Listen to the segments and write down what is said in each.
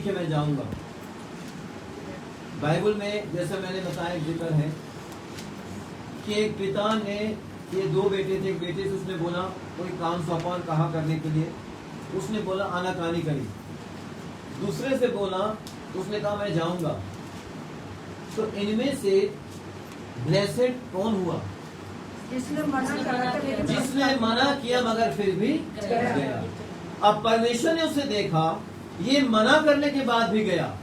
ठीक है मैं जाऊंगा। बाइबल में जैसा मैंने बताया जिक्र है कि एक पिता ने, ये दो बेटे थे, एक बेटे से उसने बोला कोई काम सौंपा और कहा करने के लिए, उसने बोला आनाकानी करी। दूसरे से बोला, उसने कहा मैं जाऊंगा। तो इनमें से ब्लेसेड कौन हुआ? जिसने मना किया मगर फिर भी गया। अब परमेश्वर ने उसे देखा, ये मना करने के बाद भी गया,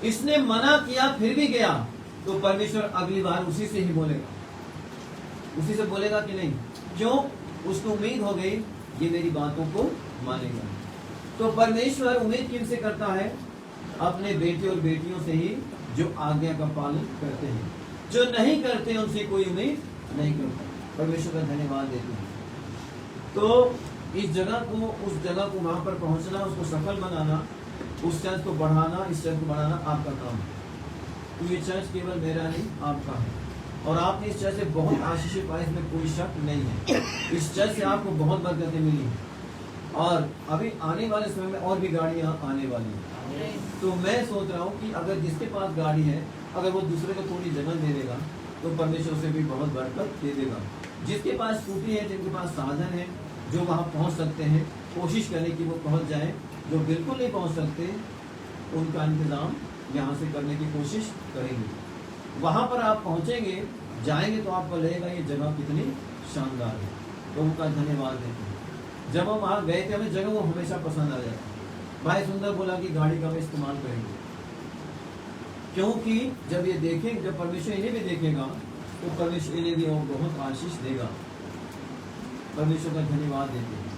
इसने मना किया फिर भी गया, तो परमेश्वर अगली बार उसी से ही बोलेगा, उसी से बोलेगा कि नहीं? क्यों? उसको उम्मीद हो गई ये मेरी बातों को मानेगा। तो परमेश्वर उम्मीद किन से करता है? अपने बेटे और बेटियों से ही, जो आज्ञा का पालन करते हैं। जो नहीं करते उनसे कोई उम्मीद नहीं करता। परमेश्वर का धन्यवाद देते हैं। तो इस जगह को, उस जगह को वहां पर पहुंचना, उसको सफल बनाना, उस चर्च को बढ़ाना, इस चर्च को बढ़ाना आपका काम है। तो ये चर्च केवल मेरा नहीं, आपका है। और आपने इस चर्च से बहुत आशीष पाई, इसमें कोई शक नहीं है। इस चर्च से आपको बहुत बरकतें मिली हैं और अभी आने वाले समय में और भी गाड़ियां आने वाली हैं। तो मैं सोच रहा हूँ कि अगर जिसके पास गाड़ी है, अगर वो दूसरे को थोड़ी जगह दे देगा तो परमेश्वर उसे भी बहुत बरकत दे देगा। जिसके पास स्कूटी है, जिनके पास साधन है, जो वहाँ पहुँच सकते हैं, कोशिश करें कि वो पहुँच जाए। जो बिल्कुल नहीं पहुँच सकते, उनका इंतज़ाम यहाँ से करने की कोशिश करेंगे। वहाँ पर आप पहुँचेंगे, जाएंगे तो आपको लगेगा ये जगह कितनी शानदार है। तो उनका धन्यवाद देते हैं। जब हम वहाँ गए थे, हमें जगह वो हमेशा पसंद आ जाता है। भाई सुंदर बोला कि गाड़ी का हम इस्तेमाल करेंगे, क्योंकि जब ये देखें, जब परमेश्वर इन्हें भी देखेगा तो परमेश्वर इन्हें भी बहुत आशीष देगा। परमेश्वर का धन्यवाद देते हैं।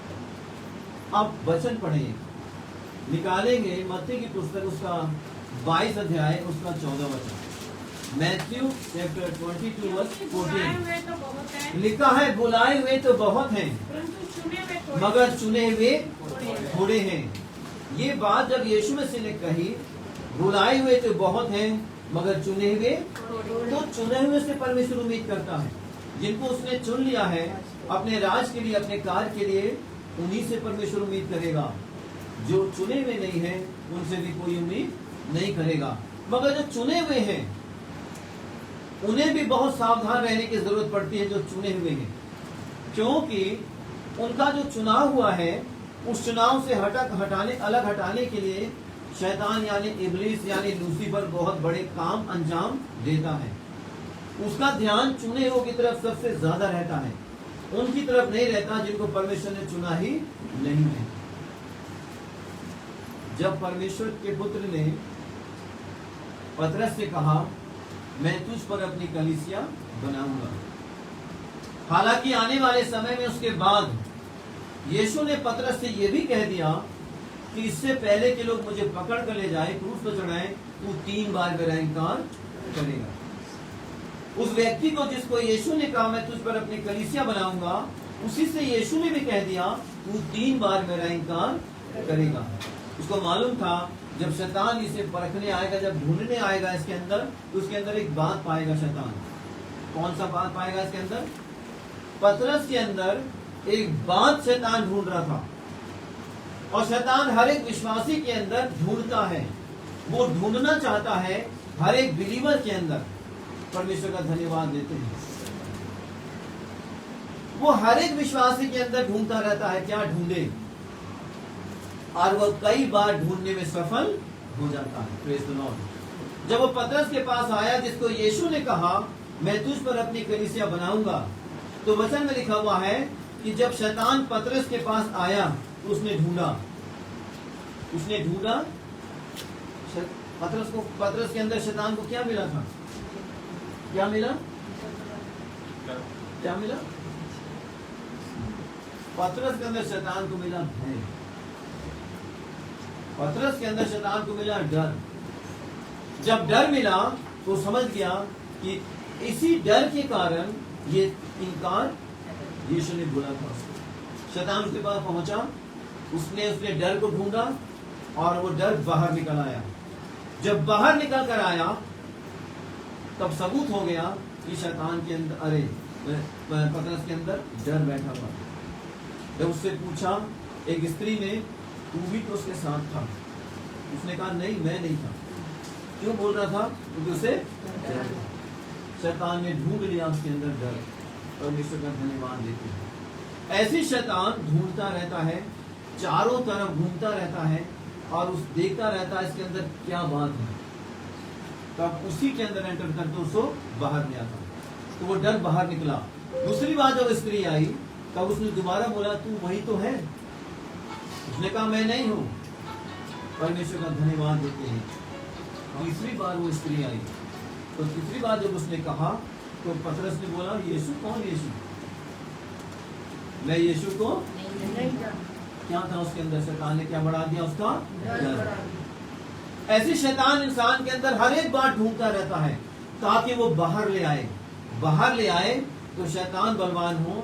अब वचन पढ़ें, निकालेंगे मत्ती की पुस्तक, उसका 22 अध्याय, उसका 14 वचन। मैथ्यू चैप्टर 22 वर्स 14 लिखा है, बुलाए हुए तो बहुत हैं मगर चुने हुए थोड़े हैं। ये बात जब यीशु मसीह ने कही, बुलाए हुए तो बहुत हैं मगर चुने हुए, तो चुने हुए से परमेश्वर उम्मीद करता है। जिनको उसने चुन लिया है अपने राज के लिए, अपने कार्य के लिए, उन्हीं से परमेश्वर उम्मीद करेगा। जो चुने हुए नहीं है उनसे भी कोई उम्मीद नहीं करेगा। मगर जो चुने हुए हैं उन्हें भी बहुत सावधान रहने की जरूरत पड़ती है, जो चुने हुए हैं, क्योंकि उनका जो चुनाव हुआ है, उस चुनाव से अलग हटाने के लिए शैतान यानी इब्लीस यानी लूसीफर बहुत बड़े काम अंजाम देता है। उसका ध्यान चुने हुओं की तरफ सबसे ज्यादा रहता है, उनकी तरफ नहीं रहता जिनको परमेश्वर ने चुना ही नहीं है। जब परमेश्वर के पुत्र ने पतरस से कहा, मैं तुझ पर अपनी कलीसिया बनाऊंगा, हालांकि आने वाले समय में उसके बाद यीशु ने पतरस से यह भी कह दिया कि इससे पहले कि लोग मुझे पकड़ कर ले जाए, क्रूस पर चढ़ाए, तू 3 बार मेरा इनकार करेगा। उस व्यक्ति को जिसको यीशु ने कहा मैं तुझ पर अपनी कलीसिया बनाऊंगा, उसी से यीशु ने भी कह दिया तू 3 बार मेरा इनकार करेगा। उसको मालूम था जब शैतान इसे परखने आएगा, जब ढूंढने आएगा इसके अंदर, तो उसके अंदर एक बात पाएगा शैतान। कौन सा बात पाएगा इसके अंदर? पतरस के अंदर एक बात शैतान ढूंढ रहा था, और शैतान हर एक विश्वासी के अंदर ढूंढता है। वो ढूंढना चाहता है हर एक बिलीवर के अंदर। परमेश्वर का धन्यवाद देते हैं। वो हर एक विश्वासी के अंदर ढूंढता रहता है, क्या ढूंढे, और वो कई बार ढूंढने में सफल हो जाता है। Praise the Lord. जब वो पतरस के पास आया, जिसको यीशु ने कहा मैं तुझ पर अपनी कलीसिया बनाऊंगा, तो वचन में लिखा हुआ है कि जब शैतान पतरस के पास आया तो उसने ढूंढा पतरस के अंदर शैतान को क्या मिला था? क्या मिला? पतरस के अंदर शैतान को मिला भय। पतरस के अंदर शैतान को मिला डर। जब डर मिला तो समझ गया कि इसी डर के कारण ये इनकार यीशु ने बोला था। शैतान उसके पास पहुंचा, उसने डर को ढूंढा और वो डर बाहर निकल आया। जब बाहर निकल कर आया तब सबूत हो गया कि शैतान के अंदर, पतरस के अंदर डर बैठा हुआ। जब उससे पूछा एक स्त्री ने, तू भी तो उसके साथ था, उसने कहा नहीं, मैं नहीं था। क्यों बोल रहा था? क्योंकि उसे शैतान ने ढूंढ लिया उसके अंदर डर। परमेश्वर का धन्यवाद देते हैं। ऐसे शैतान ढूंढता रहता है, चारों तरफ घूमता रहता है और उस देखता रहता है इसके अंदर क्या बात है, तब उसी के अंदर एंटर करके उसको बाहर ले आता। तो वो डर बाहर निकला। दूसरी बार जब स्त्री आई तब उसने दोबारा बोला तू वही तो है। उसने कहा मैं नहीं हूं। परमेश्वर का धन्यवाद देते हैं। तीसरी बार वो स्त्री आई तो तीसरी बार जब उसने कहा तो पतरस ने बोला यीशु कौन? यीशु मैं यीशु को क्या था उसके अंदर? शैतान ने क्या बढ़ा दिया? उसका डर। ऐसे शैतान इंसान के अंदर हर एक बार ढूंढता रहता है ताकि वो बाहर ले आए। बाहर ले आए तो शैतान बलवान हो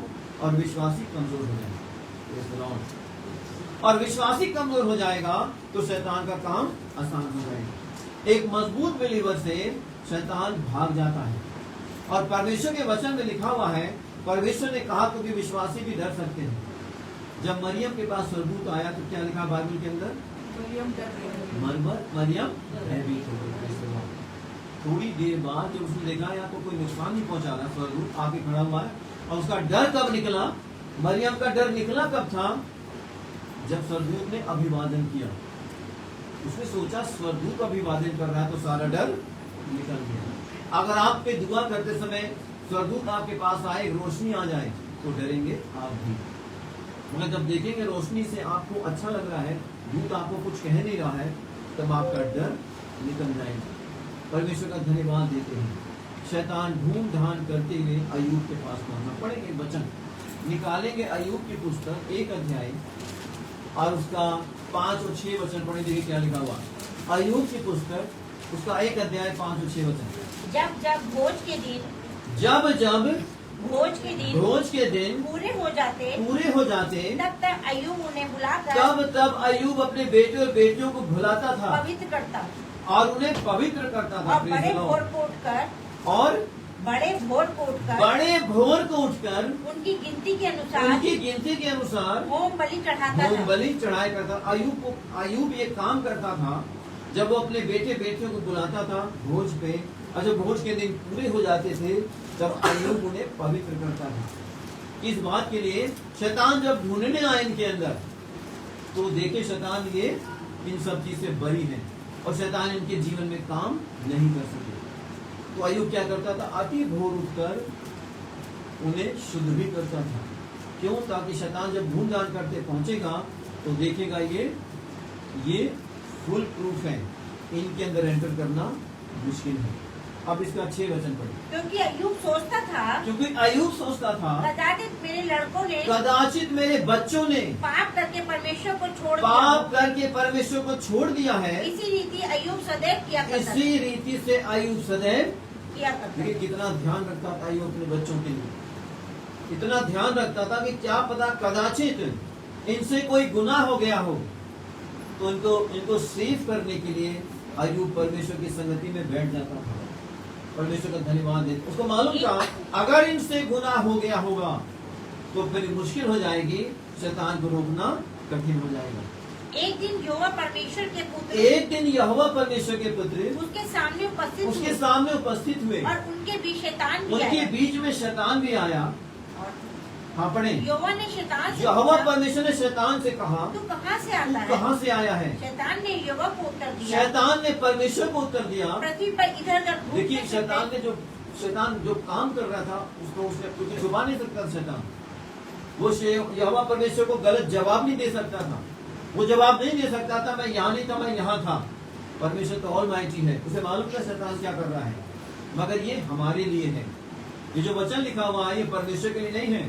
और विश्वासी कमजोर हो जाए। और विश्वासी कमजोर हो जाएगा तो शैतान का काम आसान हो जाएगा। एक मजबूत बिलीवर से शैतान भाग जाता है। और परमेश्वर के वचन में लिखा हुआ है, परमेश्वर ने कहा क्योंकि विश्वासी भी डर सकते हैं। जब मरियम के पास स्वर्गदूत आया तो क्या लिखा बाइबल के अंदर? मरियम भयभीत हो गई। थोड़ी देर बाद जब उसने देखा या तो कोई नुकसान नहीं पहुंचा रहा, स्वर्गदूत आके खड़ा हुआ है। और उसका डर कब निकला? मरियम का डर निकला कब था? जब स्वर्गदूत ने अभिवादन किया। उसने सोचा स्वर्गदूत अभिवादन कर रहा है तो सारा डर निकल गया। अगर आप पे दुआ करते समय स्वर्गदूत आपके पास आए, रोशनी आ जाए तो डरेंगे आप भी। मगर जब देखेंगे रोशनी से आपको अच्छा लग रहा है, दूत आपको कुछ कह नहीं रहा है, तब आपका डर निकल जाएगा। परमेश्वर का धन्यवाद देते हैं। शैतान ढूंढ ढांड करते हुए अय्यूब के पास पहुंचा। पढ़ेंगे वचन, निकालेंगे अय्यूब की पुस्तक 1 अध्याय और उसका 5 और 6 वचन पढ़े। देखिए क्या लिखा हुआ। अय्यूब की पुस्तक उसका 1 अध्याय 5 और 6 वचन। जब जब भोज के दिन भोज के दिन पूरे हो जाते तब तब अय्यूब उन्हें बुलाकर तब अय्यूब अपने बेटे और बेटियों को बुलाता था, पवित्र करता और उन्हें पवित्र करता था। और बड़े भोर को उठकर उनकी गिनती के अनुसार होम बलि चढ़ाया करता। अय्यूब ये काम करता था जब वो अपने बेटे बेटियों को बुलाता था भोज पे, और जब भोज के दिन पूरे हो जाते थे तब अय्यूब उन्हें पवित्र करता था। इस बात के लिए शैतान जब ढूंढने आए इनके अंदर तो देखे शैतान ये इन सब चीज से बरी है और शैतान इनके जीवन में काम नहीं कर सके। तो अय्यूब क्या करता था? अति भोर उठकर उन्हें शुद्ध भी करता था। क्यों? ताकि शैतान जब ढूंढ ढांड करते पहुंचेगा तो देखेगा ये फुल प्रूफ है, इनके अंदर एंटर करना मुश्किल है। अब इसका 6 वचन पढ़े। क्योंकि अय्यूब सोचता था कदाचित मेरे बच्चों ने पाप करके परमेश्वर को छोड़ दिया है। इसी रीति से अय्यूब सदैव किया करता। देखिए कितना ध्यान रखता था अय्यूब अपने बच्चों के लिए। इतना ध्यान रखता था कि क्या पता कदाचित इनसे कोई गुनाह हो गया हो, तो इनको सेव करने के लिए अय्यूब परमेश्वर की संगति में बैठ जाता था। परमेश्वर का धन्यवाद दे। उसको मालूम था अगर इनसे गुनाह हो गया होगा तो फिर मुश्किल हो जाएगी, शैतान को रोकना कठिन हो जाएगा। एक दिन यहोवा परमेश्वर के पुत्र उसके सामने उपस्थित हुए और उनके बीच में शैतान भी आया। हाँ पढ़े। यहोवा परमेश्वर ने शैतान से कहा तू कहाँ से आया है? शैतान ने यहोवा को उत्तर दिया। शैतान ने परमेश्वर को उत्तर दिया। पृथ्वी पर इधर देखिए शैतान जो काम कर रहा था उसको उसने छुपा नहीं सकता। शैतान वो यहोवा परमेश्वर को गलत जवाब नहीं दे सकता था। वो जवाब नहीं दे सकता था मैं यहाँ नहीं था, मैं यहाँ था। परमेश्वर तो ऑलमाइटी है, उसे मालूम था शैतान क्या कर रहा है। मगर ये हमारे लिए है। ये जो वचन लिखा हुआ है ये परमेश्वर के लिए नहीं है,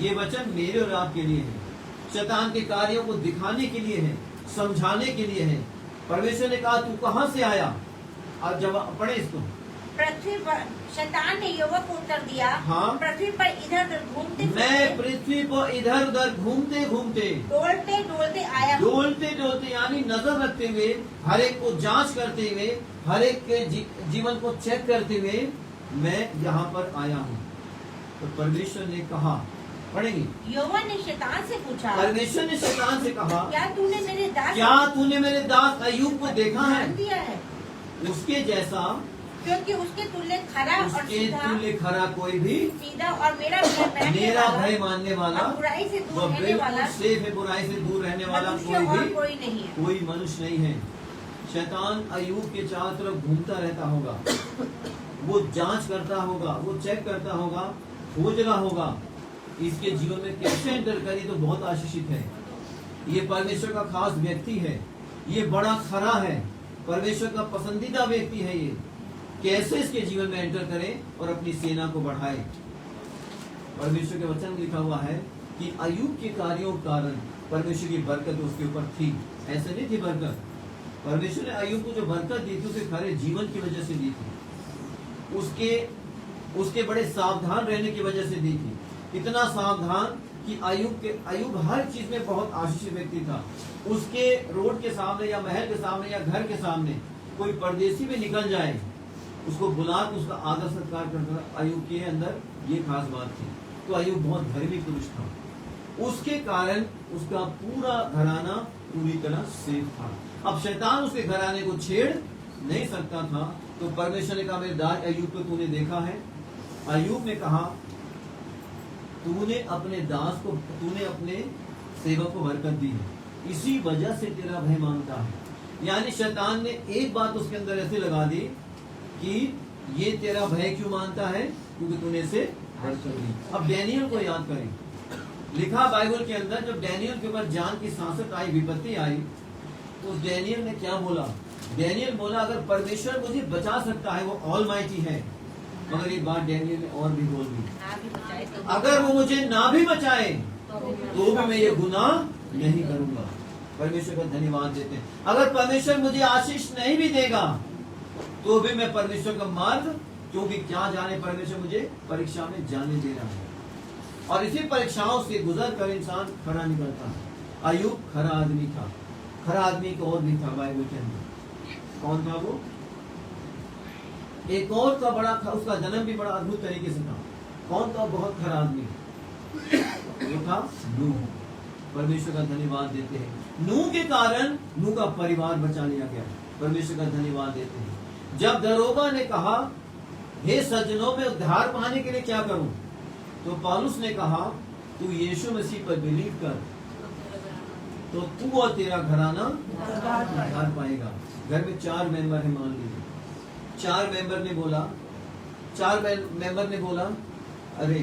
ये वचन मेरे और आपके लिए है। शैतान के कार्यों को दिखाने के लिए है, समझाने के लिए है। परमेश्वर ने कहा तू कहाँ से आया? अब जवाब पढ़े इसको। पृथ्वी पर शैतान ने यहोवा को उत्तर दिया। हाँ? पृथ्वी पर इधर उधर घूमते मैं पृथ्वी पर इधर उधर घूमते डोलते यानी नजर रखते हुए, हर एक को जांच करते हुए, हर एक के जीवन को चेक करते हुए मैं यहाँ पर आया हूँ। तो परमेश्वर ने कहा पढ़ेंगे। यहोवा ने शैतान से पूछा, परमेश्वर ने शैतान से कहा, क्या तूने मेरे दास अय्यूब को देखा है? ध्यान दिया है, उसके जैसा, क्योंकि उसके तुल्य खरा और खरा कोई भी सीधा और मेरा भय मानने वाला, बुराई से दूर रहने वाला, सेफ है, बुराई से दूर रहने वाला कोई मनुष्य नहीं है। शैतान अय्यूब के चारों तरफ घूमता रहता होगा, वो जांच करता होगा, वो चेक करता होगा, खोज रहा होगा इसके जीवन में कैसे एंटर करी तो बहुत आशीषित है, ये परमेश्वर का खास व्यक्ति है, ये बड़ा खरा है, परमेश्वर का पसंदीदा व्यक्ति है, ये कैसे इसके जीवन में एंटर करें और अपनी सेना को बढ़ाए। परमेश्वर के वचन में लिखा हुआ है कि अय्यूब के कार्यों के कारण परमेश्वर की बरकत उसके ऊपर थी। ऐसे नहीं थी बरकत, परमेश्वर ने अय्यूब को जो बरकत दी थी उसे खरे जीवन की वजह से दी थी, उसके बड़े सावधान रहने की वजह से दी थी। इतना सावधान कि अय्यूब हर चीज में बहुत आशीषित व्यक्ति था। उसके रोड के सामने या महल के सामने या घर के सामने कोई परदेसी भी निकल जाए, उसको बुला के उसका आदर सत्कार करना, अय्यूब के अंदर ये खास बात थी। तो अय्यूब बहुत धर्मी पुरुष था, उसके कारण उसका पूरा घराना पूरी तरह सेफ था। अब शैतान उसके घराने को छेड़ नहीं सकता था। तो परमेश्वर ने कहा, मेरे दास अय्यूब को तूने देखा है? अय्यूब ने कहा, तूने अपने सेवक को बरकत दी है, इसी वजह से तेरा भय मानता है। यानी शैतान ने एक बात उसके अंदर ऐसे लगा दी कि ये तेरा भय क्यों मानता है, क्योंकि तूने इसे बरकत दी। अब डैनियल को याद करें, लिखा बाइबल के अंदर जब डैनियल के ऊपर जान की सांसत आई, विपत्ति आई, तो डैनियल ने क्या बोला? डैनियल बोला, अगर परमेश्वर मुझे बचा सकता है, वो ऑलमाइटी है। मगर एक बात डैनियल ने और भी बोल दी, अगर वो मुझे ना भी बचाए तो भी मैं ये गुनाह नहीं करूंगा। परमेश्वर का धन्यवाद देते हैं। अगर परमेश्वर मुझे आशीष नहीं भी देगा तो भी मैं परमेश्वर का मार्ग, क्योंकि क्या जाने परमेश्वर मुझे परीक्षा में जाने दे रहा है, और इसी परीक्षाओं से गुजर कर इंसान खरा निकलता है। अय्यूब खरा आदमी था। खरा आदमी एक और भी था बाइबल के अंदर। कौन था वो? एक और का बड़ा था, उसका जन्म भी बड़ा अद्भुत तरीके से था। कौन था बहुत खरा आदमी? वो था नूह। परमेश्वर का धन्यवाद देते हैं, नूह के कारण नूह का परिवार बचा लिया गया। परमेश्वर का धन्यवाद देते हैं। जब दरोगा ने कहा, हे सज्जनों, में उद्धार पाने के लिए क्या करूं? तो पौलुस ने कहा, तू यीशु मसीह पर बिलीव कर, तो तू और तेरा घराना उद्धार पाएगा। घर में 4 मेंबर है, मान लीजिए 4 मेंबर ने बोला, अरे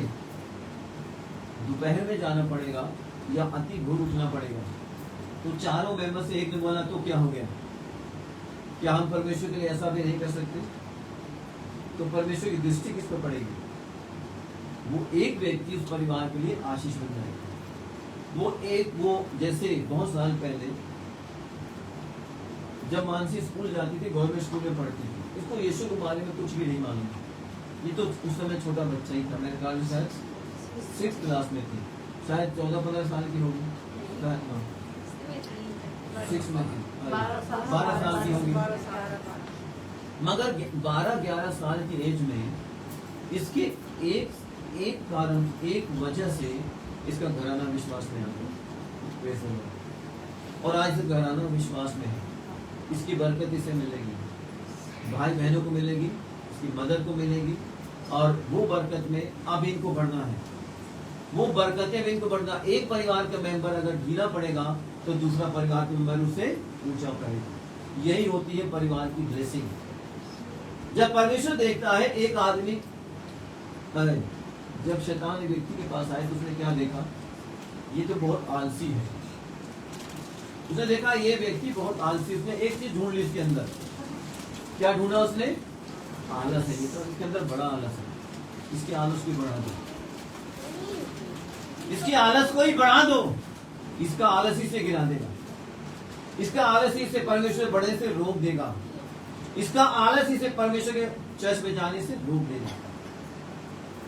दोपहर में जाना पड़ेगा या अति भोर उठना पड़ेगा। तो चारों मेंबर से एक ने बोला, तो क्या हो गया? क्या हम परमेश्वर के लिए ऐसा भी नहीं कर सकते? तो परमेश्वर की दृष्टि किस पर पड़ेगी? वो एक व्यक्ति उस परिवार के लिए आशीष बन जाएगा। वो जैसे बहुत साल पहले जब मानसी स्कूल जाती थी, गवर्नमेंट स्कूल में पढ़ती थी, इसको यीशु के बारे में कुछ भी नहीं मालूम। ये तो उस समय छोटा बच्चा ही था, मेरे ख्याल में शायद 6th क्लास में थी, शायद 14-15 साल की होगी, 6 में थी, 12 साल की होगी। मगर 12-11 साल की एज में इसके एक कारण, एक वजह से इसका घराना विश्वास में आ गया, और आज से घराना विश्वास में है। इसकी बरकत इसे मिलेगी, भाई बहनों को मिलेगी, इसकी मदद को मिलेगी, और वो बरकत में अब इनको बढ़ना है, वो बरकतें इनको बढ़ना। एक परिवार का मेंबर अगर ढीला पड़ेगा तो दूसरा परिवार का मेंबर उसे ऊंचा करेगा। यही होती है परिवार की ब्लेसिंग। जब परमेश्वर देखता है एक आदमी, अरे जब शैतान एक व्यक्ति के पास आए तो उसने क्या देखा? ये तो बहुत आलसी है। उसने देखा ये व्यक्ति बहुत आलसी, उसने एक चीज ढूंढ ली इसके अंदर। क्या ढूंढा उसने? आलस है। ये तो इसके अंदर बड़ा आलस है, इसके आलस को बढ़ा दो, इसके आलस को ही बढ़ा दो, इसका आलस ही से गिरा देगा, इसका आलस ही से परमेश्वर बढ़ने से रोक देगा, इसका आलस ही से परमेश्वर के चर्च में जाने से रोक देगा।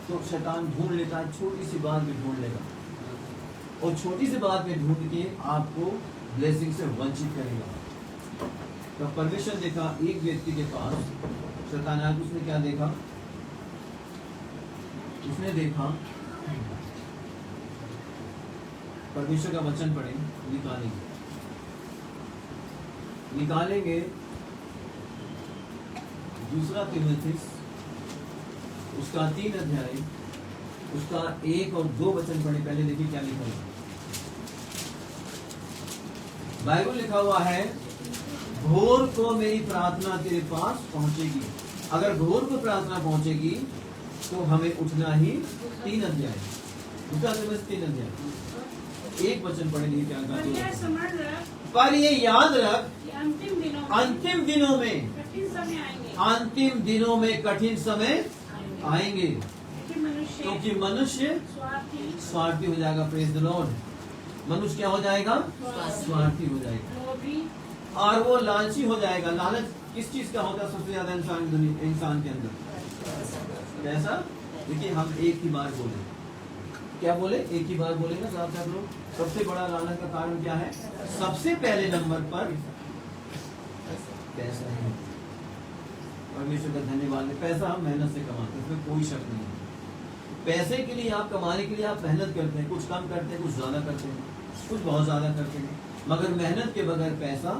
तो शैतान ढूंढ लेता है, छोटी सी बात में ढूंढ लेगा, और छोटी सी बात में ढूंढ के आपको ब्लेसिंग से वंचित करेगा। तो परमेश्वर देखा एक व्यक्ति के पास, शैतान आया, उसने क्या देखा? उसने देखा परमेश्वर का वचन पढ़ें, निकालेंगे दूसरा तीमुथियुस उसका 3 अध्याय उसका 1 और 2 वचन पढ़े। पहले देखिए क्या लिखा हुआ बाइबल लिखा हुआ है, भोर को मेरी प्रार्थना तेरे पास पहुंचेगी। अगर भोर को प्रार्थना पहुंचेगी तो हमें उठना ही 3 अध्याय, दूसरा तीमुथियुस 3 अध्याय 1 वचन पढ़े। नहीं क्या पर ये याद रख अंतिम दिनों में कठिन समय आएंगे, क्योंकि मनुष्य स्वार्थी हो जाएगा। Praise the Lord. मनुष्य क्या हो जाएगा? स्वार्थी हो जाएगा और वो लालची हो जाएगा। लालच किस चीज का होता है सबसे ज्यादा इंसान के अंदर? कैसा? देखिए हम एक ही बार बोले, क्या बोले? एक ही बार बोलेंगे साथ साथ लोग। सबसे बड़ा लालच का कारण क्या है? सबसे पहले नंबर पर पैसा है। परमेश्वर का धन्यवाद है, पैसा हम मेहनत से कमाते हैं, इसमें कोई शक नहीं है। पैसे के लिए आप कमाने के लिए आप मेहनत करते हैं, कुछ कम करते हैं, कुछ ज्यादा करते हैं, कुछ बहुत ज्यादा करते हैं, मगर मेहनत के बगैर पैसा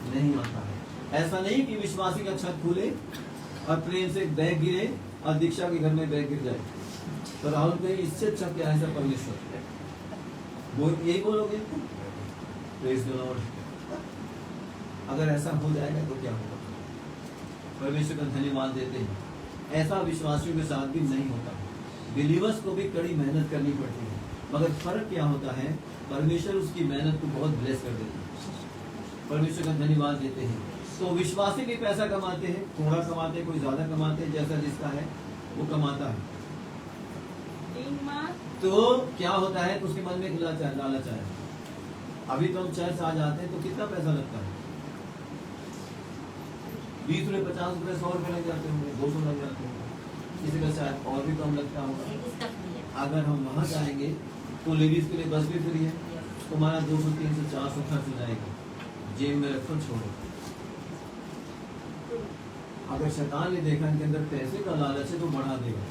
नहीं आता है। ऐसा नहीं कि विश्वासी का छत खुले और प्लेन से बैग गिरे और दीक्षा के घर में बैग गिर जाए। तो राहुल कहीं इससे अच्छा क्या है सर? परमेश्वर वो यही बोलोगे? Praise the Lord. अगर ऐसा हो जाएगा तो क्या होगा? परमेश्वर का धन्यवाद देते हैं। ऐसा विश्वासियों के साथ भी नहीं होता। बिलीवर्स को भी कड़ी मेहनत करनी पड़ती है, मगर फर्क क्या होता है? परमेश्वर उसकी मेहनत को बहुत ब्लेस कर देते हैं। परमेश्वर का धन्यवाद देते हैं। तो विश्वासी भी पैसा कमाते हैं, थोड़ा कमाते हैं, कोई ज्यादा कमाते हैं, जैसा जिसका है वो कमाता है। तो क्या होता है? उसके मन में लालच आया। अभी तो हम चर्च आ जाते हैं तो कितना पैसा लगता है? 20 रुपए, 50 रुपए, 100 रुपए लग जाते होंगे, 200 लग जाते होंगे, किसी का शायद और भी कम लगता होगा। अगर हम वहां जाएंगे तो लेडीज के लिए बस भी फ्री है, तुम्हारा 200, 300, 400 खर्च हो जाएगा। जेब में रखो, छोड़ो। अगर शैतान ने देखा इनके अंदर पैसे का लालच है तो बढ़ा देगा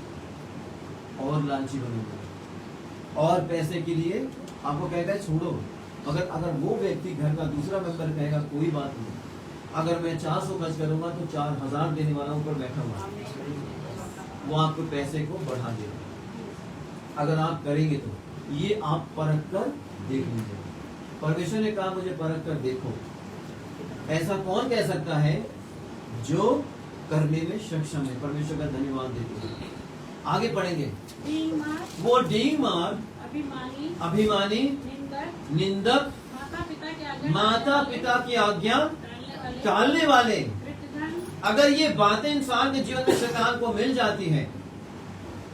और लालची बनेगा और पैसे के लिए आपको कहेगा छोड़ो। अगर वो व्यक्ति घर का दूसरा मेंबर कहेगा कोई बात नहीं, अगर मैं 400 खर्च करूंगा तो 4000 देने वाला ऊपर बैठा हुआ, वो आपको पैसे को बढ़ा देगा। अगर आप करेंगे तो ये आप परख कर देख लीजिए। परमेश्वर ने कहा मुझे परख कर देखो। ऐसा कौन कह सकता है जो करने में सक्षम है? परमेश्वर का धन्यवाद देते हैं। आगे पढ़ेंगे। वो डींग मार, अभिमानी, निंदक, माता पिता की आज्ञा टालने वाले। अगर ये बातें इंसान के जीवन में शैतान को मिल जाती है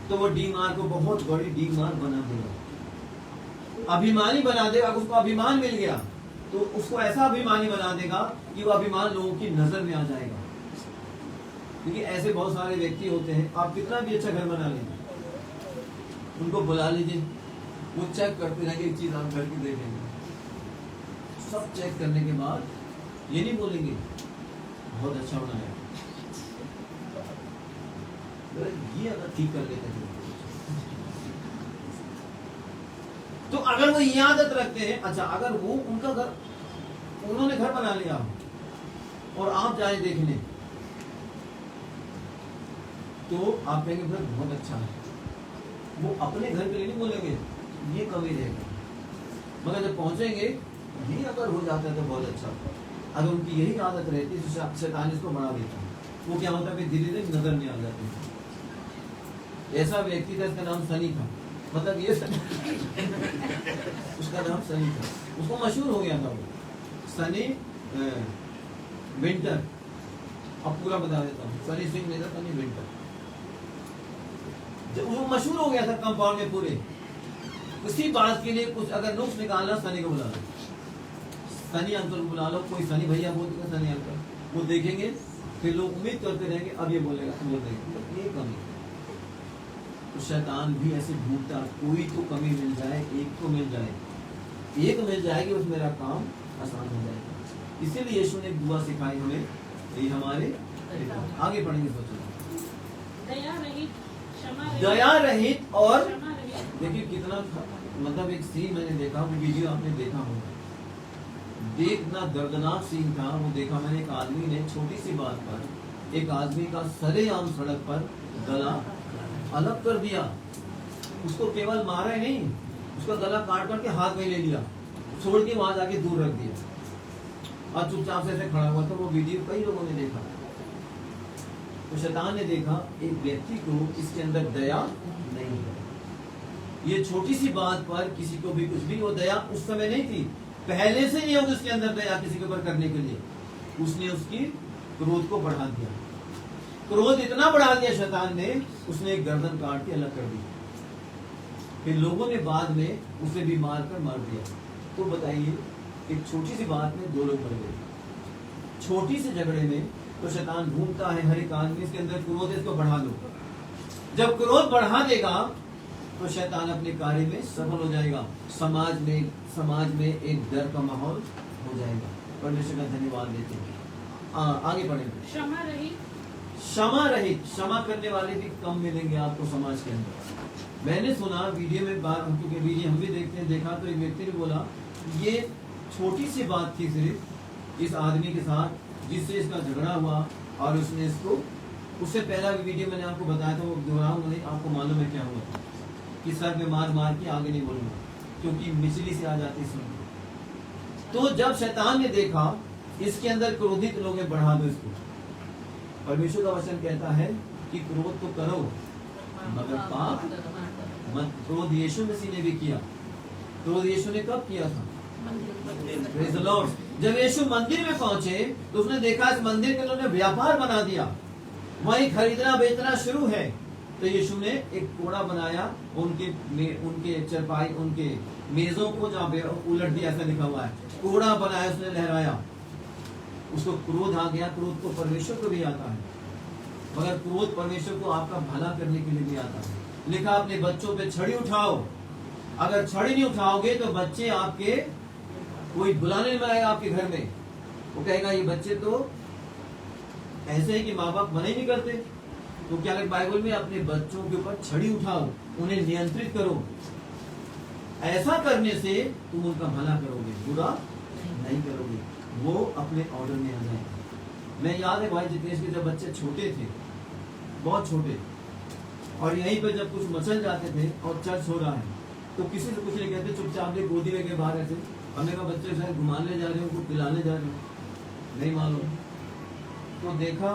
तो वो डीमार को बहुत बड़ी डीमार बना देगा, अभिमानी बना देगा। अगर उसको अभिमान मिल गया तो उसको ऐसा अभिमानी बना देगा कि वो अभिमान लोगों की नजर में आ जाएगा। क्योंकि ऐसे बहुत सारे व्यक्ति होते हैं, आप कितना भी अच्छा घर बना लीजिए, उनको बुला लीजिए, वो चेक करते रहेंगे, एक चीज आप घर की देखेंगे, सब चेक करने के बाद ये नहीं बोलेंगे बहुत अच्छा बनाया, ये अगर ठीक कर लेते हैं तो अगर वो ये आदत रखते हैं, अच्छा अगर वो उनका घर, उन्होंने घर बना लिया और आप जाए देखने तो आप कहेंगे फिर बहुत अच्छा है। वो अपने घर के लिए नहीं बोलेंगे ये कमी रहेगा, मगर जब पहुंचेंगे ये अगर हो जाता है तो बहुत अच्छा। अगर उनकी यही आदत रहती है तो शैतान इसको बढ़ा देता है। वो क्या होता है धीरे धीरे नजर में आ जाते हैं। ऐसा व्यक्ति था, इसका नाम सनी था, मतलब ये उसका नाम सनी था, उसको मशहूर हो गया था वो सनी विंटर। अब पूरा बता देता हूँ, सनी सिंह नहीं था, सनी विंटर। जब वो मशहूर हो गया था कंपाउंड में पूरे, उसी बात के लिए कुछ अगर नुक्स निकालना सनी को बुला लो, सनी अंकल को बुला लो, कोई सनी भैया बोलते सनी अंकल, वो देखेंगे फिर लोग उम्मीद करते रहेंगे अब ये बोलेगा, बोल देंगे ये कमी। तो शैतान भी ऐसे ढूंढता, कोई तो कमी मिल जाए, एक तो मिल जाए, एक मिल जाएगी उस मेरा काम आसान हो जाएगा। इसीलिए यीशु ने दुआ सिखाई हमें, ये हमारे आगे पढ़ेंगे। सोचो दया रहित और देखिए कितना मतलब एक सीन मैंने देखा, वो वीडियो आपने देखा होगा, देखना दर्दनाक सीन था वो। देखा मैंने, एक आदमी ने छोटी सी बात पर एक आदमी का सरेआम सड़क पर गला अलग कर दिया। उसको केवल मारा ही नहीं, उसका गला काट करके हाथ में ले लिया, छोड़ के वहां जाके दूर रख दिया और चुपचाप से ऐसे खड़ा हुआ था। वो वीडियो कई लोगों ने देखा। तो शैतान ने देखा एक व्यक्ति को इसके अंदर दया नहीं है, ये छोटी सी बात पर किसी को भी कुछ भी, वो दया उस समय नहीं थी, पहले से नहीं होगी उसके अंदर दया किसी के ऊपर करने के लिए। उसने उसकी क्रोध को बढ़ा दिया, क्रोध इतना बढ़ा दिया शैतान ने, उसने एक गर्दन काट के अलग कर दी। फिर लोगों ने बाद में उसे भी मार कर मार दिया। तो बताइए, एक छोटी सी बात में 2 लोग मर गए, छोटी सी झगड़े में। तो शैतान घूमता है हर एक आदमी, इसके अंदर क्रोध है, इसको बढ़ा दो। जब क्रोध बढ़ा देगा तो शैतान अपने कार्य में सफल हो जाएगा, समाज में एक डर का माहौल हो जाएगा। परमेश्वर का धन्यवाद देते हैं। आगे बढ़ेंगे। क्षमा रहित, क्षमा करने वाले भी कम मिलेंगे आपको समाज के अंदर। मैंने सुना वीडियो में बात, क्योंकि वीडियो हम भी देखते हैं, देखा तो एक व्यक्ति ने बोला ये छोटी सी बात थी सिर्फ इस आदमी के साथ जिससे इसका झगड़ा हुआ, और उसने इसको, उससे पहला वीडियो मैंने आपको बताया था, वो दोहराऊंगा नहीं, आपको मालूम है क्या हुआ कि सर पे मार मार के आगे नहीं बोलूंगा क्योंकि मिचली से आ जाती सुन। तो जब शैतान ने देखा इसके अंदर क्रोधित लोग हैं, बढ़ा दो इसको। परमेश्वर का वचन कहता है कि क्रोध तो करो मगर पाप मत। क्रोध यीशु मसीह ने भी किया। क्रोध यीशु ने कब किया था? Praise the Lord। जब यीशु मंदिर में पहुंचे तो उसने देखा इस मंदिर के लोगों ने व्यापार बना दिया, वहीं खरीदना बेचना शुरू है। तो यीशु ने एक कोड़ा बनाया, उनके चरपाई, उनके मेजों को जहाँ उलट दिया, ऐसा लिखा हुआ है, कोड़ा बनाया, उसने लहराया। उसको क्रोध आ गया। क्रोध तो परमेश्वर को भी आता है, मगर क्रोध परमेश्वर को आपका भला करने के लिए भी आता है। लिखा अपने बच्चों पे छड़ी उठाओ, अगर छड़ी नहीं उठाओगे तो बच्चे आपके, कोई बुलाने नहीं आएगा आपके घर में, वो कहेगा ये बच्चे तो ऐसे है कि माँ बाप मना ही नहीं करते। तो क्या लगे बाइबल में, अपने बच्चों के ऊपर छड़ी उठाओ, उन्हें नियंत्रित करो। ऐसा करने से तुम उनका भला करोगे, बुरा नहीं करोगे, वो अपने ऑर्डर में आ जाएंगे। मैं याद है भाई जितेश के जब बच्चे छोटे थे, बहुत छोटे, और यहीं पे जब कुछ मचल जाते थे और चर्च हो रहा है तो किसी से कुछ नहीं कहते, चुपचाप ले गोदी में के बाहर ऐसे, हमने कहा बच्चे शायद घुमाने जा रहे हो, उनको पिलाने जा रहे हो, नहीं मालूम। तो देखा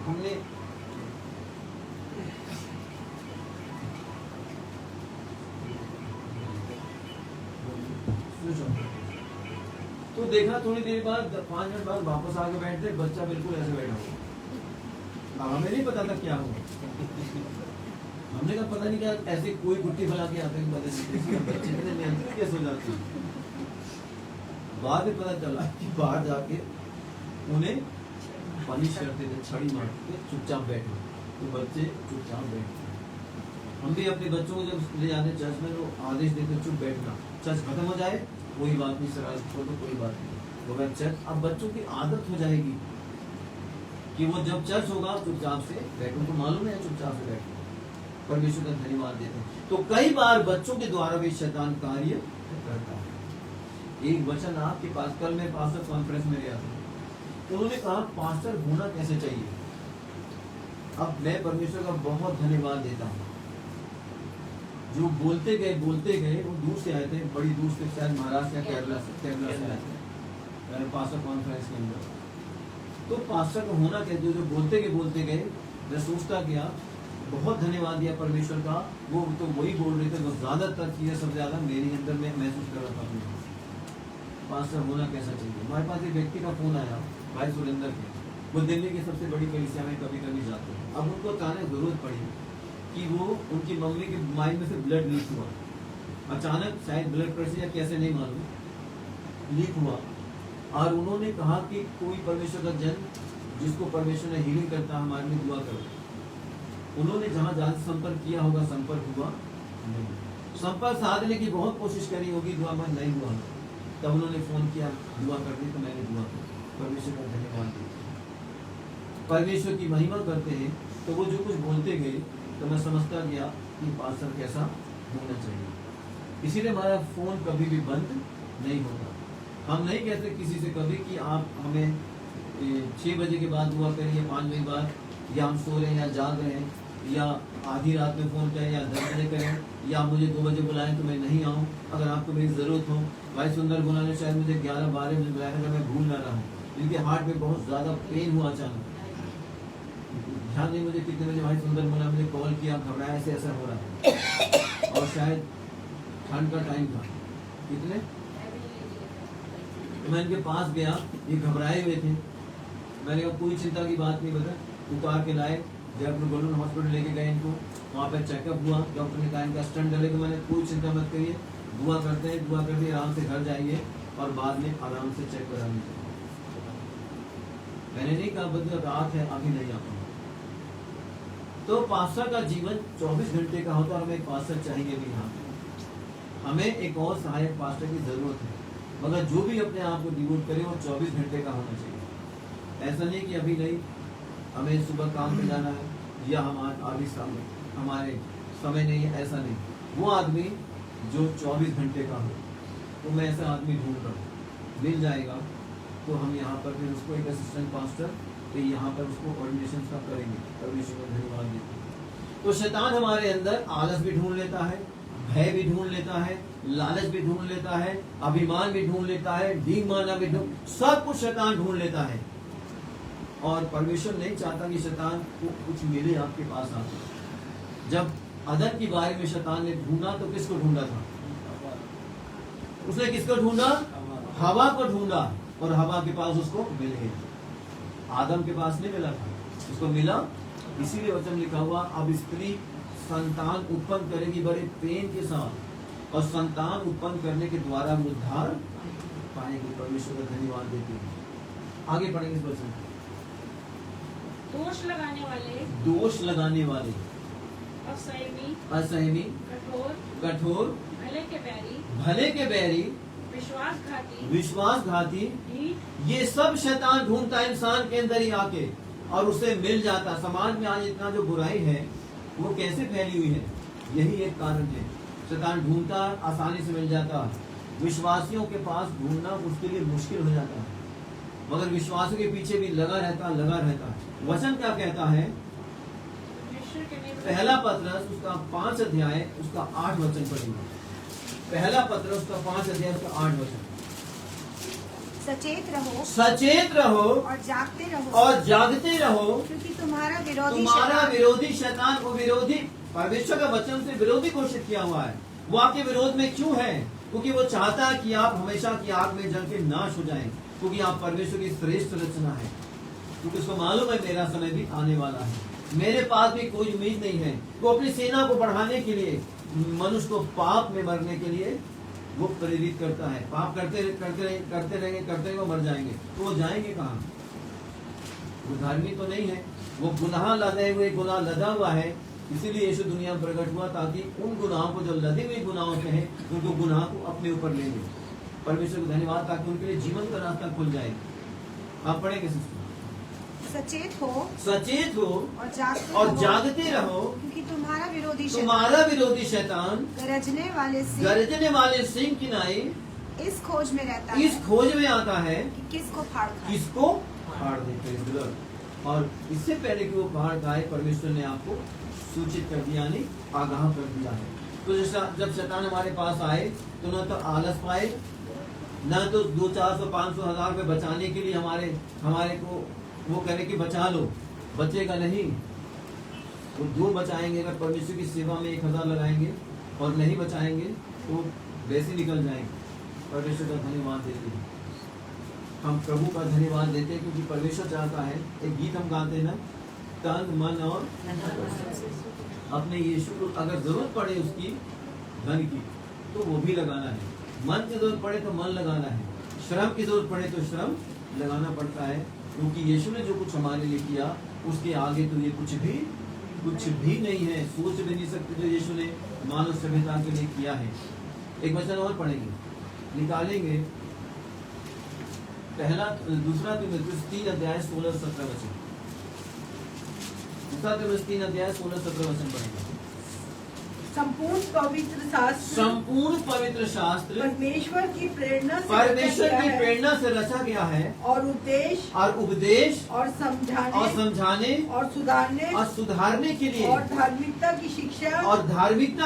हमने, तो देखा थोड़ी देर बाद 5 मिनट बाद वापस आके बैठते, बच्चा बिल्कुल ऐसे बैठा हुआ। हमें नहीं पता था क्या हुआ, हमने कहा पता नहीं क्या ऐसे कोई गुट्टी फैला के आते हैं, बच्चे नियंत्रित कैसे हो जाते हैं। बाद में पता चला कि बाहर जाके उन्हें पनिश करते थे, छड़ी मारते थे, चुपचाप बैठे, तो बच्चे चुपचाप बैठे। हम भी अपने बच्चों को जब ले जाते चर्च में तो आदेश देते चुप बैठना, चर्च खत्म हो जाए कोई बात नहीं, सर छोड़ दो कोई बात नहीं, वो चर्च। अब बच्चों की आदत हो जाएगी कि वो जब चर्च होगा चुपचाप से बैठो, उनको मालूम है चुपचाप से बैठो। परमेश्वर का धन्यवाद देते हैं। तो कई बार बच्चों के द्वारा भी शैतान कार्य करता है। एक वचन आपके पास, कल मैं पास्टर कॉन्फ्रेंस में गया था, तो उन्होंने कहा पास्टर होना कैसे चाहिए। अब मैं परमेश्वर का बहुत धन्यवाद देता हूँ, जो बोलते गए वो दूर से आए थे, बड़ी दूर से, शायद महाराष्ट्र या केरला से आए थे पास्टर कॉन्फ्रेंस के अंदर। तो पास्टर को होना कैसे, जो बोलते गए मैं सोचता गया, बहुत धन्यवाद दिया परमेश्वर का। वो तो वही बोल रहे थे, वो ज्यादातर चीजें सबसे ज्यादा मेरे अंदर में महसूस कर रहा था पास्टर होना कैसा चाहिए। हमारे पास एक व्यक्ति का फोन आया, भाई सुरेंद्र के, वो दिल्ली की सबसे बड़ी कलीसिया में कभी कभी जाते हैं। अब उनको अचानक जरूरत पड़ी कि वो, उनकी मम्मी के माइंड में से ब्लड लीक हुआ, अचानक शायद ब्लड प्रेशर या कैसे नहीं मालूम लीक हुआ, और उन्होंने कहा कि कोई परमेश्वर का जन जिसको परमेश्वर ने हीलिंग करता, हमारे लिए दुआ करो। उन्होंने जहाँ जहाँ संपर्क किया होगा, संपर्क हुआ नहीं, संपर्क साधने की बहुत कोशिश करी होगी, दुआ में नहीं हुआ। तब उन्होंने फोन किया दुआ करने, तो मैंने दुआ की। परमेश्वर का धन्यवाद दिया, परमेश्वर की महिमा करते हैं। तो वो जो कुछ बोलते गए तो मैं समझता गया कि पास्टर कैसा होना चाहिए, इसीलिए हमारा फोन कभी भी बंद नहीं होता। हम नहीं कहते किसी से कभी कि आप हमें 6 बजे के बाद दुआ करें या 5 बजे के बाद, या हम सो रहे हैं या जाग रहे हैं, या आधी रात में फ़ोन करें या 10 बजे करें, या मुझे 2 बजे बुलाएं तो मैं नहीं आऊँ। अगर आपको मेरी ज़रूरत हो, भाई सुंदर गुना ने शायद मुझे 11-12 बजे बुलाया था, मैं भूल ना रहा हूँ। इनके हार्ट में बहुत ज़्यादा पेन हुआ अचानक, ध्यान नहीं मुझे कितने बजे भाई सुंदर गुना मुझे कॉल किया, घबराया, ऐसे ऐसा हो रहा था, और शायद ठंड का टाइम था। कितने तो मैं इनके पास गया, ये घबराए हुए थे। मैंने कहा कोई चिंता की बात नहीं बेटा, उतार के लाए, जब गोल्डन हॉस्पिटल लेके गए इनको, वहाँ पे चेकअप हुआ, डॉक्टर ने कहा इनका स्टंट डलेगा। मैंने कोई चिंता मत करिए, दुआ करते हैं, दुआ करके आराम से घर जाइए और बाद में आराम से चेक करा लीजिए। मैंने नहीं कहा बदले रात है अभी नहीं आ पाऊंगा। तो पास्टर का जीवन 24 घंटे का होता है, और हमें एक पास्टर चाहिए भी यहाँ पे। हमें एक और सहायक पास्टर की जरूरत है, मगर जो भी अपने आप को डिवोट करे वो 24 घंटे का होना चाहिए। ऐसा नहीं कि अभी नहीं, हमें सुबह काम पे जाना है या अभी हमारे समय नहीं है, ऐसा नहीं। वो आदमी जो 24 घंटे का हो, तो मैं ऐसा आदमी ढूंढ रहा हूँ, मिल जाएगा तो हम यहाँ पर फिर उसको एक असिस्टेंट पास्टर तो यहाँ पर उसको ऑर्डिनेशन का करेंगे। परमेश्वर को धन्यवाद देते हैं। तो शैतान हमारे अंदर आलस भी ढूंढ लेता है, भय भी ढूंढ लेता है, लालच भी ढूंढ लेता है, अभिमान भी ढूंढ लेता है, डींग मारना भी सब कुछ शैतान ढूंढ लेता है। और परमेश्वर नहीं चाहता कि शैतान को कुछ मिले आपके पास आके। जब अदन की बारे में शैतान ने ढूंढा तो किसको ढूंढा था? उसने किसको ढूंढा? हवा को ढूंढा, और हवा के पास उसको मिल गया। आदम के पास नहीं मिला था, उसको मिला। इसीलिए वचन लिखा हुआ, अब स्त्री संतान उत्पन्न करेगी बड़े पेन के साथ, और संतान उत्पन्न करने के द्वारा उद्धार पाएगी। परमेश्वर का धन्यवाद देते हैं। आगे पढ़ेंगे इस वचन। दोष लगाने वाले, असहमी, कठोर, भले के बैरी, विश्वासघाती, ये सब शैतान ढूंढता है इंसान के अंदर ही आके, और उसे मिल जाता। समाज में आज इतना जो बुराई है वो कैसे फैली हुई है, यही एक कारण है। शैतान ढूंढता, आसानी से मिल जाता। विश्वासियों के पास ढूंढना उसके लिए मुश्किल हो जाता है, मगर विश्वासियों के पीछे भी लगा रहता। वचन क्या कहता है? पहला पत्रस उसका 5 अध्याय उसका 8 वचन पढ़ेंगे। पहला पत्रस उसका 5 अध्याय उसका 8 वचन। सचेत रहो और जागते रहो, क्योंकि तुम्हारा विरोधी शैतान, वो विरोधी परमेश्वर का वचन से विरोधी घोषित किया हुआ है। वो आपके विरोध में क्यों है? क्योंकि वो चाहता है कि आप हमेशा की आग में जल के नाश हो जाएं, क्योंकि आप परमेश्वर की श्रेष्ठ रचना है। क्योंकि उसको मालूम है मेरा समय भी आने वाला है, मेरे पास भी कोई उम्मीद नहीं है। वो अपनी सेना को बढ़ाने के लिए, मनुष्य को पाप में मरने के लिए वो प्रेरित करता है। पाप करते रहेंगे, वो मर जाएंगे। तो वो जाएंगे कहाँ? वो धार्मिक तो नहीं है, वो गुनाह लदा हुआ है। इसीलिए यीशु दुनिया में प्रकट हुआ, ताकि उन गुनाहों को, जो लदे हुए गुनाहों से है, उनको गुनाह को अपने ऊपर ले ले। परमेश्वर को धन्यवाद, ताकि उनके लिए जीवन का रास्ता खुल जाए। आप पढ़ेंगे सिस्टर। सचेत हो और जागते रहो, क्योंकि तुम्हारा विरोधी शैतान गरजने वाले सिंह की नाई इस खोज में आता है कि किसको फाड़ दे। और इससे पहले कि वो फाड़ खाए, परमेश्वर ने आपको सूचित कर दिया, यानी आगाह कर दिया है। तो जब शैतान हमारे पास आए तो न तो आलस पाए, न तो 200, 400, 500, 1000 रुपए बचाने के लिए हमारे को वो करे कि बचा लो, बचेगा नहीं। वो 2 बचाएंगे, अगर परमेश्वर की सेवा में 1000 लगाएंगे, और नहीं बचाएंगे तो वैसे निकल जाएंगे। परमेश्वर का धन्यवाद देते हैं, हम प्रभु का धन्यवाद देते हैं, क्योंकि परमेश्वर चाहता है। एक गीत हम गाते हैं ना, तन मन और अपने यीशु को अगर जरूरत पड़े उसकी धन की, तो वो भी लगाना है। मन की जरूरत पड़े तो मन लगाना है, श्रम की जरूरत पड़े तो श्रम लगाना पड़ता है। क्योंकि यीशु ने जो कुछ हमारे लिए किया, उसके आगे तो ये कुछ भी नहीं है। सोच भी नहीं सकते जो यीशु ने मानव सभ्यता के लिए किया है। एक वचन और पढ़ेंगे, निकालेंगे। दूसरा तिमुथियुस 3 अध्याय 16-17 वचन। दूसरा तिमुथियुस 3 अध्याय 16-17 वचन पढ़ेंगे। संपूर्ण पवित्र शास्त्र संपूर्ण पवित्र शास्त्र परमेश्वर की प्रेरणा से परमेश्वर रचा की गया है प्रेरणा से रचा गया है और उपदेश और समझाने और सुधारने और सुधारने के लिए और धार्मिकता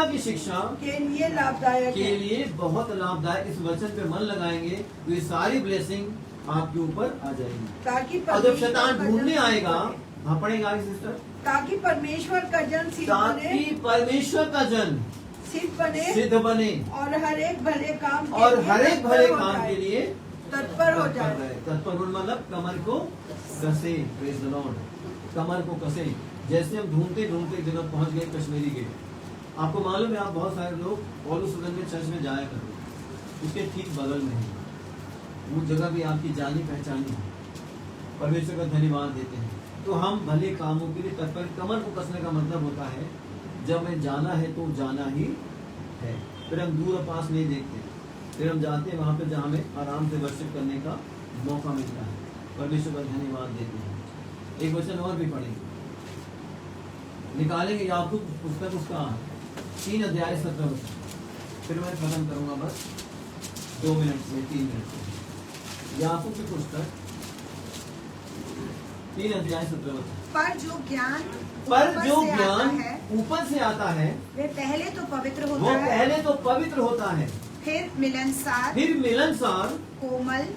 की शिक्षा के लिए लाभदायक के है। लिए बहुत लाभदायक। इस वचन पे मन लगाएंगे तो ये सारी ब्लेसिंग आपके ऊपर आ जाएगी। ताकि और जब शैतान परमेश्वर का ढूंढने जन आएगा, सिद्ध हाँ पढ़ेगा आगे सिस्टर, बने। ताकि परमेश्वर का जन ताकि परमेश्वर का जन सिद्ध बने और हर एक भले काम के लिए तत्पर हो जाए। तत्पर मतलब कमर को कसे, प्रेज द लॉर्ड, कमर को कसे। जैसे हम ढूंढते ढूंढते एक जगह पहुंच गए कश्मीरी गेट। आपको मालूम है, आप बहुत सारे लोग पौलुस सदन में चर्च में जाया करते, उसके ठीक बगल में है वो जगह भी आपकी जानी पहचानी है। परमेश्वर का धन्यवाद देते हैं। तो हम भले कामों के लिए तत्पर। कमर को कसने का मतलब होता है जब हमें जाना है तो जाना ही है, फिर हम दूर और पास नहीं देखते, फिर हम जाते हैं वहां पे जहाँ हमें आराम से वर्शिप करने का मौका मिलता है। परमेश्वर का धन्यवाद देते हैं। एक वचन और भी पढ़ेंगे, निकालेंगे याकूब पुस्तक उसका 3 अध्याय 17 वचन, फिर मैं खत्म करूंगा बस 2 मिनट में, 3 मिनट में। याकूब की पुस्तक 3 अध्याय 17 वचन। पर जो ज्ञान ऊपर से आता है वे पहले तो पवित्र वो होता है, पहले तो पवित्र होता है, फिर मिलनसार,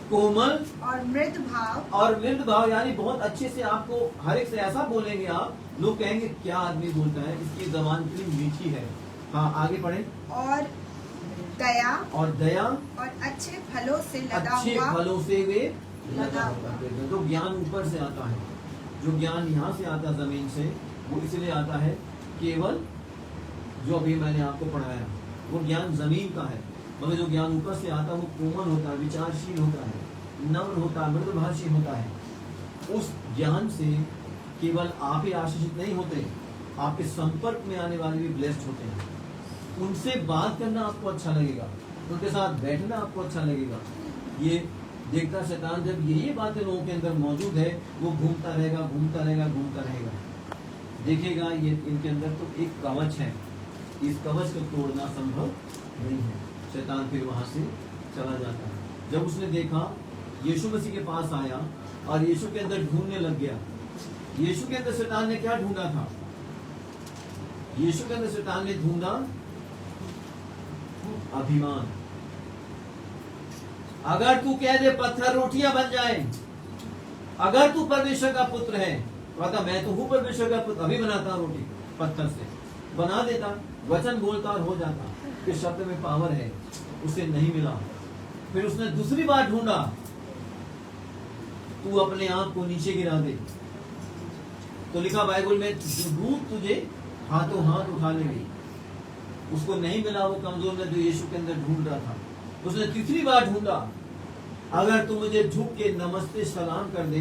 कोमल और मृद भाव, यानी बहुत अच्छे से आपको हर एक से ऐसा बोलेंगे आप, लोग कहेंगे क्या आदमी बोलता है, इसकी जबान कितनी मीठी है। हाँ आगे पढ़े। और दया और अच्छे फलों से लदा अच्छे हुआ फलों से वे लदा हुआ। जो ज्ञान ऊपर से आता है, जो ज्ञान यहाँ से आता है जमीन से, वो इसलिए आता है केवल जो अभी मैंने आपको पढ़ाया वो ज्ञान जमीन का है, मगर जो ज्ञान ऊपर से आता है वो कोमल होता है, विचारशील होता है, नम्र होता है, मृदुभाषी होता है। उस ज्ञान से केवल आप ही आशीषित नहीं होते, आपके संपर्क में आने वाले भी ब्लेस्ड होते हैं। उनसे बात करना आपको अच्छा लगेगा, उनके साथ बैठना आपको अच्छा लगेगा। ये देखता शैतान जब ये बातें लोगों के अंदर मौजूद है, वो घूमता रहेगा, देखेगा ये इनके अंदर तो एक कवच है, इस कवच को तोड़ना संभव नहीं है। शैतान फिर वहां से चला जाता है। जब उसने देखा यीशु मसीह के पास आया और यीशु के अंदर ढूंढने लग गया, यीशु के अंदर शैतान ने क्या ढूंढा था? यीशु के अंदर शैतान ने ढूंढा अभिमान। अगर तू कह दे पत्थर रोटियां बन जाए, अगर तू परमेश्वर का पुत्र है, कहता मैं तो हूं परमेश्वर का पुत्र, अभी बनाता रोटी पत्थर से, बना देता, वचन बोलता और हो जाता। इस शब्द में पावर है, उसे नहीं मिला। फिर उसने दूसरी बार ढूंढा, तू अपने आप को नीचे गिरा दे, तो लिखा बाइबल में दूध तुझे हाथों हाथ उठा लेगी। उसको नहीं मिला वो कमजोर ने जो यीशु के अंदर ढूंढ रहा था। उसने तीसरी बार ढूंढा, अगर तू मुझे झुक के नमस्ते सलाम कर दे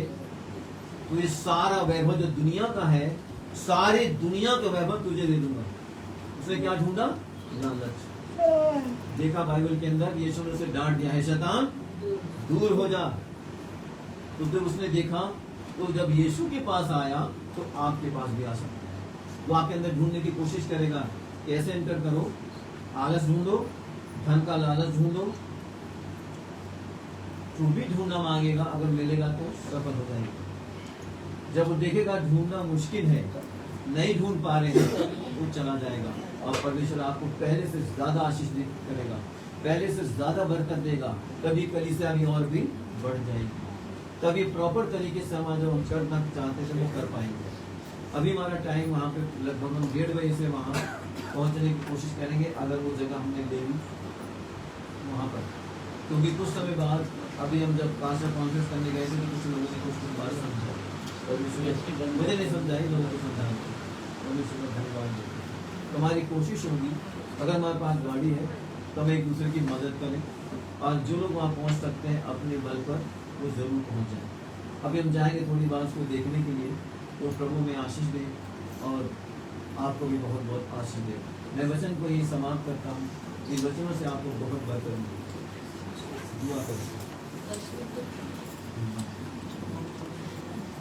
तो ये सारा वैभव जो दुनिया का है, सारी दुनिया का वैभव तुझे दे दूंगा। उसने क्या ढूंढा? लालच। देखा बाइबल के अंदर यीशु ने उसे डांट दिया है, शैतान दूर हो जा। तो जब उसने देखा, तो जब यीशु के पास आया तो आपके पास भी आ सकता है। वो आपके अंदर ढूंढने की कोशिश करेगा, कैसे एंटर करो? आलस ढूंढो, धन का लालच ढूंढो, तू भी ढूंढना मांगेगा, अगर मिलेगा तो सफल हो जाएगा। जब वो देखेगा ढूंढना मुश्किल है, नहीं ढूंढ पा रहे हैं, वो चला जाएगा और परमेश्वर आपको पहले से ज्यादा आशीष करेगा, पहले से ज्यादा बरकत देगा। तभी कलीसिया भी और भी बढ़ जाएगी, तभी प्रॉपर तरीके से हम जो हम करना चाहते थे वो कर पाएंगे। अभी हमारा टाइम वहाँ पे लगभग हम 1:30 बजे से वहाँ पहुँचने की कोशिश करेंगे, अगर वो जगह हमने ले ली वहाँ पर। क्योंकि कुछ समय बाद अभी हम जब काशा कॉन्फ्रेंस करने गए थे तो कुछ लोगों ने कुछ बात समझा, और मुझे नहीं समझाई, लोगों को समझाई, और धन्यवाद देते। तो हमारी कोशिश होगी, अगर हमारे पास गाड़ी है तो हम एक दूसरे की मदद करें, और जो लोग वहाँ पहुँच सकते हैं अपने बल पर वो जरूर पहुँच जाए। अभी हम जाएंगे थोड़ी बात उसको देखने के लिए, तो प्रभु में आशीष दे और आपको भी बहुत बहुत आशीष दे। मैं वचन को यही समाप्त करता हूँ, इन वचनों से आपको बहुत बरकत मिले। दुआ करें।